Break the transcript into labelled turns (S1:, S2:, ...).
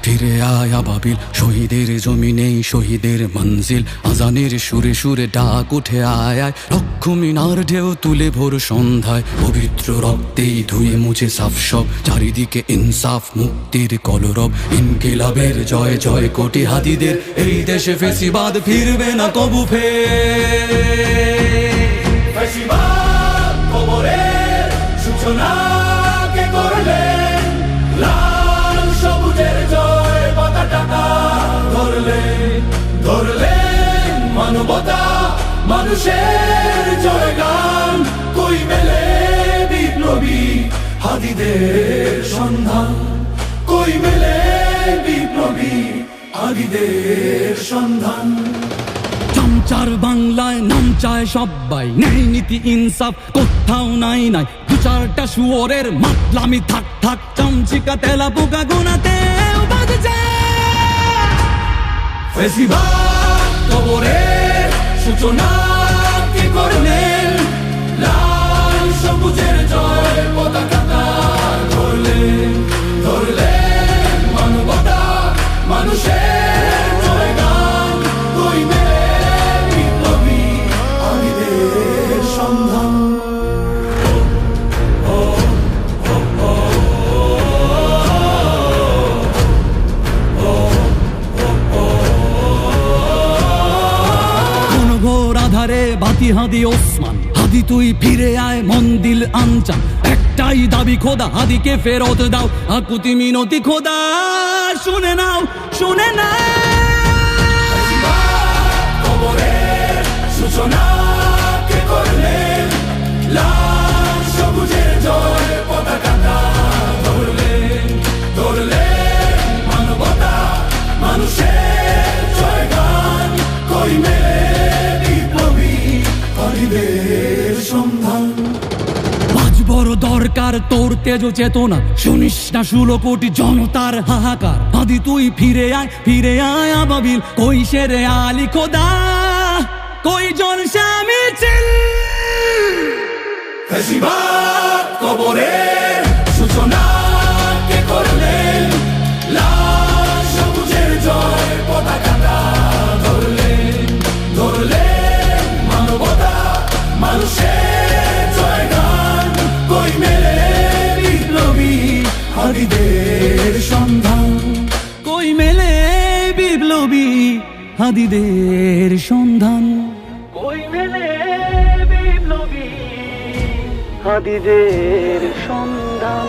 S1: ফিরে আয় আবাবিল, শহীদের জমিনেই শহীদের মঞ্জিল। আজানের সুরে সুরে ডাক উঠে আয় আয়, লক্ষ মিনার ঢেউ তুলে ভোর সন্ধ্যায়। পবিত্র রক্তেই ধুয়ে মুছে সাফ সব, চারিদিকে ইনসাফ মুক্তির কলরব। ইনকিলাবের জয় জয় কোটি হাদিদের, এই দেশে ফেসিবাদ ফিরবে না কবু
S2: ফেসিবাদ কবরের সূচনা কে করলেন, লাল সবুজের জয় পতাকা ধরলেন মানবতা মানুষের জয়গান। কই মেলে বিপ্লবী হাদিদের সন্ধান, কই মেলে বিপ্লবী হাদিদের সন্ধান।
S1: চামচার বাংলায় নাম চায় সবাই, ন্যায় নীতি ইনসাফ কোথাও নাই নাই। দু চারটা শুয়োরের মাতলামি থাক থাক, চামচিকা তেলা পোকা গোনাতেও বাজছে।
S2: ফেসিবাদ কবরের সূচনা কে করলেন, লাল সবুজের জয় পতাকা ধরলেন মানবতা মানুষের জয়গান। কই মেলে বিপ্লবী হাদিদের সন্ধান।
S1: আধারে বাতি হাদি ওসমান, হাদি তুই ফিরে আয় মন দিল আনচান। একটাই দাবি খোদা, হাদিকে ফেরত দাও, আকুতি মিনতি খোদা শুনে নাও শুনে নাও।
S2: কবরের সূচনা কে করলেন, লাল সবুজের জয় পতাকা ধরলেন মানবতা মানুষের জয়গান। কই মেলে হাদিদের সন্ধান।
S1: আজ বড় দরকার তোর তেজ চেতনা, শুনিস না 16 কোটি জনতার হাহাকার। হাদি তুই ফিরে আয় আবাবিল, কই শেরে আলী খোদা, কই জলসা মিছিল।
S2: ফেসিবাদ কবরের সূচনা কে করলেন, লাল সবুজের জয় পতাকা ধরলেন মানবতা মানুষের জয়গান। কই মেলে বিপ্লবী হাদিদের সন্ধান,
S1: কই মেলে বিপ্লবী হাদিদের সন্ধান,
S3: কই মেলে বিপ্লবী হাদিদের সন্ধান।